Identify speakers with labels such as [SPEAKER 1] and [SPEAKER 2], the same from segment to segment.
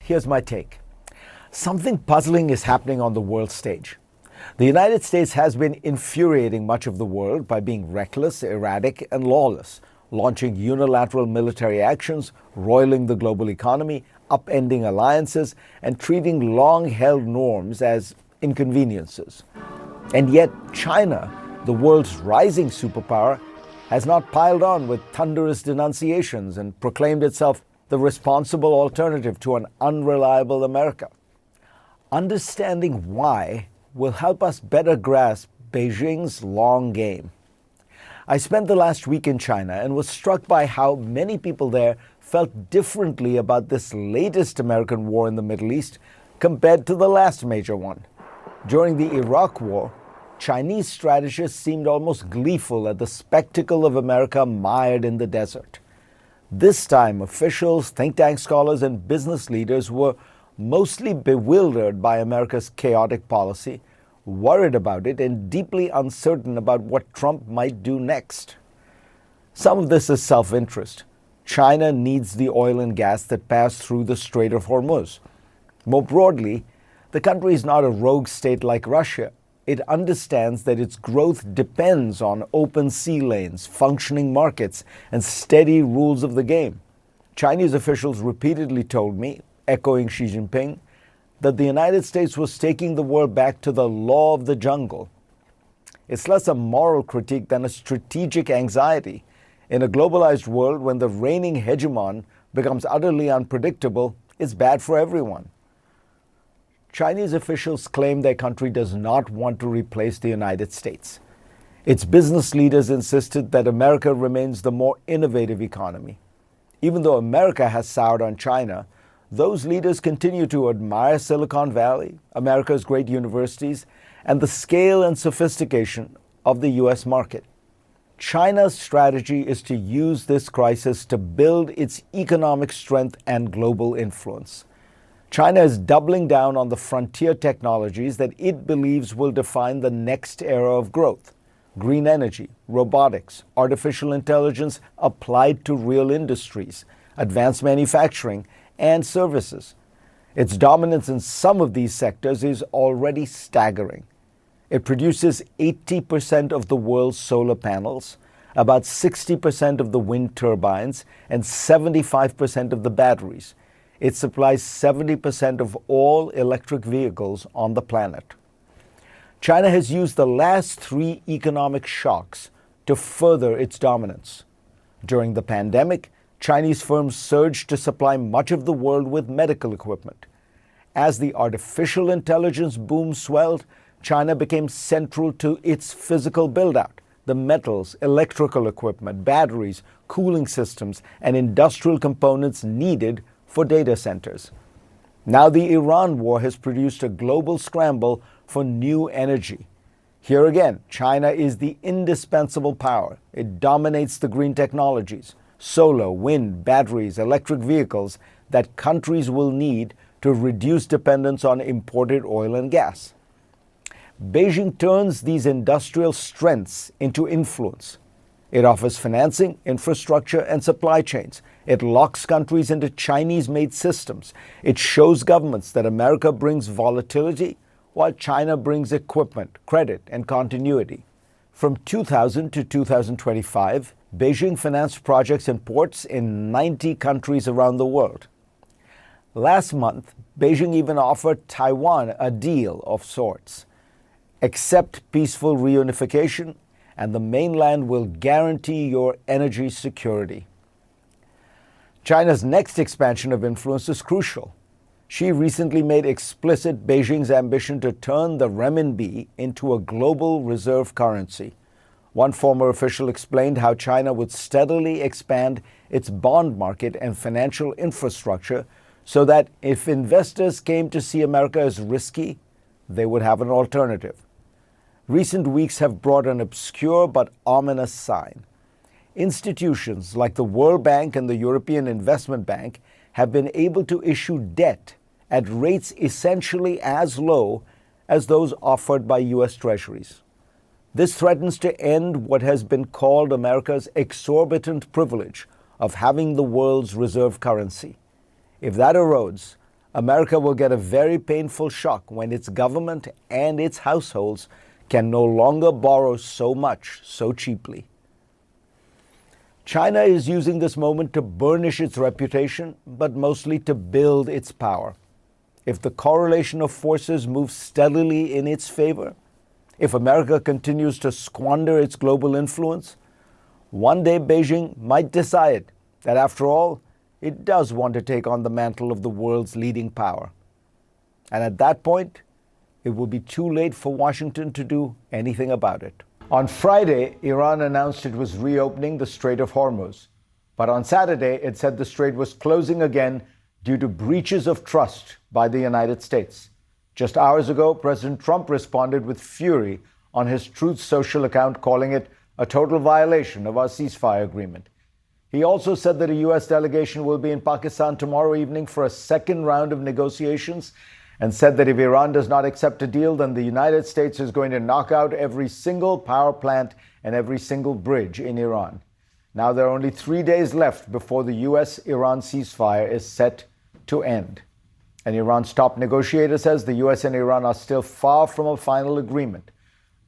[SPEAKER 1] Here's my take. Something puzzling is happening on the world stage. The United States has been infuriating much of the world by being reckless, erratic, and lawless, launching unilateral military actions, roiling the global economy, upending alliances, and treating long-held norms as inconveniences. And yet, China, the world's rising superpower, has not piled on with thunderous denunciations and proclaimed itself the responsible alternative to an unreliable America. Understanding why will help us better grasp Beijing's long game. I spent the last week in China and was struck by how many people there felt differently about this latest American war in the Middle East compared to the last major one. During the Iraq War, Chinese strategists seemed almost gleeful at the spectacle of America mired in the desert. This time, officials, think tank scholars, and business leaders were mostly bewildered by America's chaotic policy, worried about it, and deeply uncertain about what Trump might do next. Some of this is self-interest. China needs the oil and gas that pass through the Strait of Hormuz. More broadly, the country is not a rogue state like Russia. It understands that its growth depends on open sea lanes, functioning markets, and steady rules of the game. Chinese officials repeatedly told me, echoing Xi Jinping, that the United States was taking the world back to the law of the jungle. It's less a moral critique than a strategic anxiety. In a globalized world, when the reigning hegemon becomes utterly unpredictable, it's bad for everyone. Chinese officials claim their country does not want to replace the United States. Its business leaders insisted that America remains the more innovative economy. Even though America has soured on China, those leaders continue to admire Silicon Valley, America's great universities, and the scale and sophistication of the U.S. market. China's strategy is to use this crisis to build its economic strength and global influence. China is doubling down on the frontier technologies that it believes will define the next era of growth: green energy, robotics, artificial intelligence applied to real industries, advanced manufacturing, and services. Its dominance in some of these sectors is already staggering. It produces 80% of the world's solar panels, about 60% of the wind turbines, and 75% of the batteries. It supplies 70% of all electric vehicles on the planet. China has used the last 3 economic shocks to further its dominance. During the pandemic, Chinese firms surged to supply much of the world with medical equipment. As the artificial intelligence boom swelled, China became central to its physical build-out. The metals, electrical equipment, batteries, cooling systems, and industrial components needed for data centers. Now the Iran war has produced a global scramble for new energy. Here again, China is the indispensable power. It dominates the green technologies, solar, wind, batteries, electric vehicles that countries will need to reduce dependence on imported oil and gas. Beijing turns these industrial strengths into influence. It offers financing, infrastructure, and supply chains. It locks countries into Chinese-made systems. It shows governments that America brings volatility while China brings equipment, credit, and continuity. From 2000 to 2025, Beijing financed projects and ports in 90 countries around the world. Last month, Beijing even offered Taiwan a deal of sorts. Accept peaceful reunification, and the mainland will guarantee your energy security. China's next expansion of influence is crucial. Xi recently made explicit Beijing's ambition to turn the renminbi into a global reserve currency. One former official explained how China would steadily expand its bond market and financial infrastructure so that if investors came to see America as risky, they would have an alternative. Recent weeks have brought an obscure but ominous sign. Institutions like the World Bank and the European Investment Bank have been able to issue debt at rates essentially as low as those offered by U.S. Treasuries. This threatens to end what has been called America's exorbitant privilege of having the world's reserve currency. If that erodes, America will get a very painful shock when its government and its households can no longer borrow so much so cheaply. China is using this moment to burnish its reputation, but mostly to build its power. If the correlation of forces moves steadily in its favor, if America continues to squander its global influence, one day Beijing might decide that after all, it does want to take on the mantle of the world's leading power. And at that point, it will be too late for Washington to do anything about it. On Friday, Iran announced it was reopening the Strait of Hormuz. But on Saturday, it said the strait was closing again due to breaches of trust by the United States. Just hours ago, President Trump responded with fury on his Truth Social account, calling it a total violation of our ceasefire agreement. He also said that a U.S. delegation will be in Pakistan tomorrow evening for a second round of negotiations, and said that if Iran does not accept a deal, then the United States is going to knock out every single power plant and every single bridge in Iran. Now there are only 3 days left before the U.S.-Iran ceasefire is set to end. An Iran's top negotiator says the U.S. and Iran are still far from a final agreement.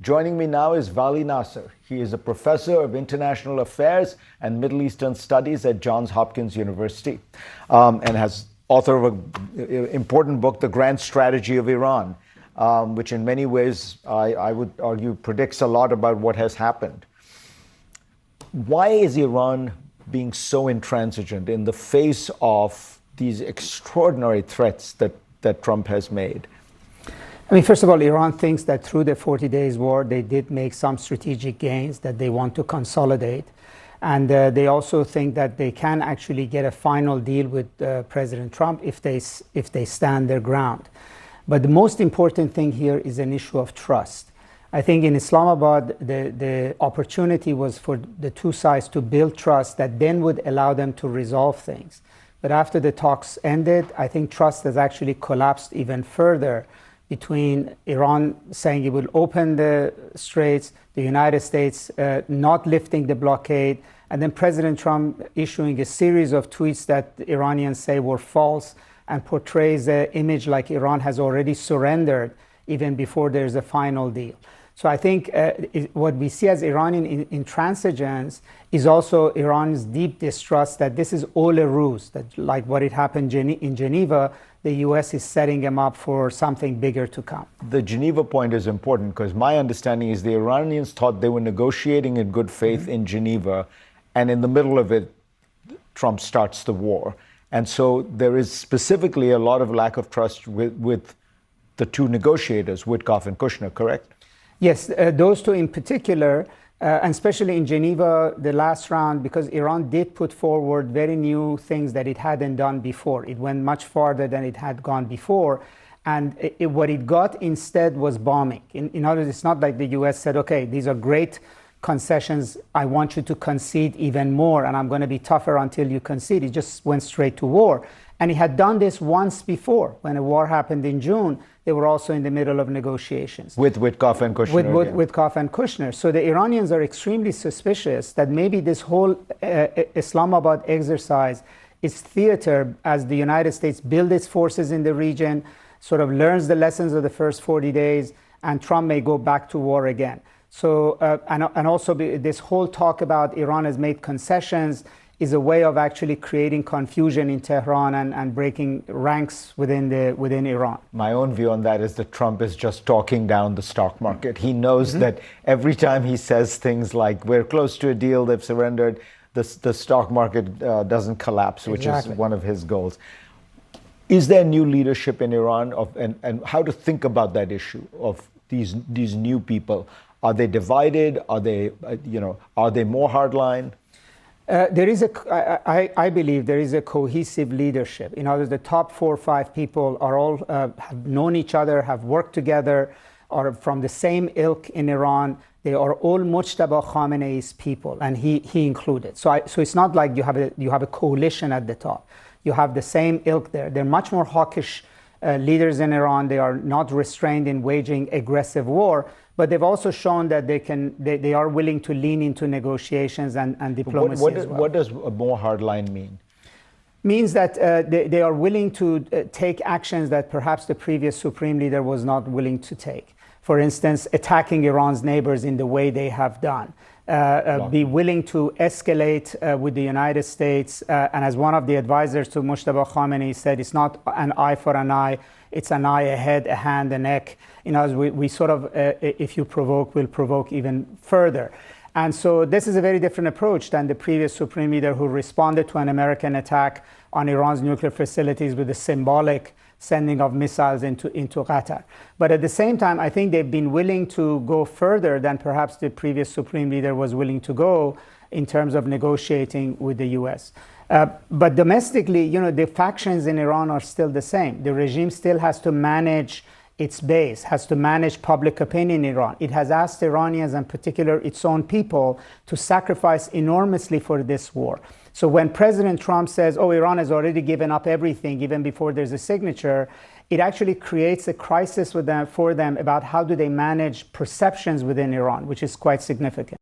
[SPEAKER 1] Joining me now is Vali Nasr. He is a professor of international affairs and Middle Eastern studies at Johns Hopkins University, and has author of an important book, The Grand Strategy of Iran, which in many ways, I would argue, predicts a lot about what has happened. Why is Iran being so intransigent in the face of these extraordinary threats that Trump has made?
[SPEAKER 2] I mean, first of all, Iran thinks that through the 40 days war, they did make some strategic gains that they want to consolidate. And they also think that they can actually get a final deal with President Trump if they stand their ground. But the most important thing here is an issue of trust. I think in Islamabad, the opportunity was for the two sides to build trust that then would allow them to resolve things. But after the talks ended, I think trust has actually collapsed even further between Iran saying it will open the straits, the United States not lifting the blockade, and then President Trump issuing a series of tweets that the Iranians say were false and portrays the image like Iran has already surrendered even before there's a final deal. So I think what we see as Iranian intransigence is also Iran's deep distrust that this is all a ruse, that like what it happened in Geneva, the U.S. is setting them up for something bigger to come.
[SPEAKER 1] The Geneva point is important because my understanding is the Iranians thought they were negotiating in good faith in Geneva, and in the middle of it, Trump starts the war. And so there is specifically a lot of lack of trust with the two negotiators, Witkoff and Kushner, correct?
[SPEAKER 2] Yes, those two in particular, and especially in Geneva, the last round, because Iran did put forward very new things that it hadn't done before. It went much farther than it had gone before. And what it got instead was bombing. In other words, it's not like the U.S. said, okay, these are great concessions. I want you to concede even more, and I'm going to be tougher until you concede. It just went straight to war. And he had done this once before. When a war happened in June, they were also in the middle of negotiations.
[SPEAKER 1] With Witkoff and Kushner.
[SPEAKER 2] With Witkoff and Kushner. So the Iranians are extremely suspicious that maybe this whole Islamabad exercise is theater as the United States builds its forces in the region, sort of learns the lessons of the first 40 days, and Trump may go back to war again. So, and also this whole talk about Iran has made concessions is a way of actually creating confusion in Tehran and breaking ranks within Iran.
[SPEAKER 1] My own view on that is that Trump is just talking down the stock market. He knows that every time he says things like, we're close to a deal, they've surrendered, the stock market doesn't collapse, which is one of his goals. Is there new leadership in Iran and how to think about that issue of these new people? Are they divided? Are they more hardline?
[SPEAKER 2] I believe there is a cohesive leadership. In other words, the top 4 or 5 people are all have known each other, have worked together, are from the same ilk in Iran. They are all Mujtaba Khamenei's people, and he included. So it's not like you have a coalition at the top. You have the same ilk there. They're much more hawkish leaders in Iran. They are not restrained in waging aggressive war. But they've also shown that they are willing to lean into negotiations and diplomacy as well.
[SPEAKER 1] What does a more hardline mean?
[SPEAKER 2] means that they are willing to take actions that perhaps the previous supreme leader was not willing to take. For instance, attacking Iran's neighbors in the way they have done. Be willing to escalate with the United States. And as one of the advisors to Mujtaba Khamenei said, it's not an eye for an eye, it's an eye, a head, a hand, a neck. You know, as we sort of, if you provoke, we'll provoke even further. And so this is a very different approach than the previous supreme leader who responded to an American attack on Iran's nuclear facilities with a symbolic sending of missiles into Qatar. But at the same time, I think they've been willing to go further than perhaps the previous supreme leader was willing to go in terms of negotiating with the US. But domestically, you know, the factions in Iran are still the same. The regime still has to manage its base, has to manage public opinion in Iran. It has asked Iranians, in particular its own people, to sacrifice enormously for this war. So when President Trump says, oh, Iran has already given up everything, even before there's a signature, it actually creates a crisis for them about how do they manage perceptions within Iran, which is quite significant.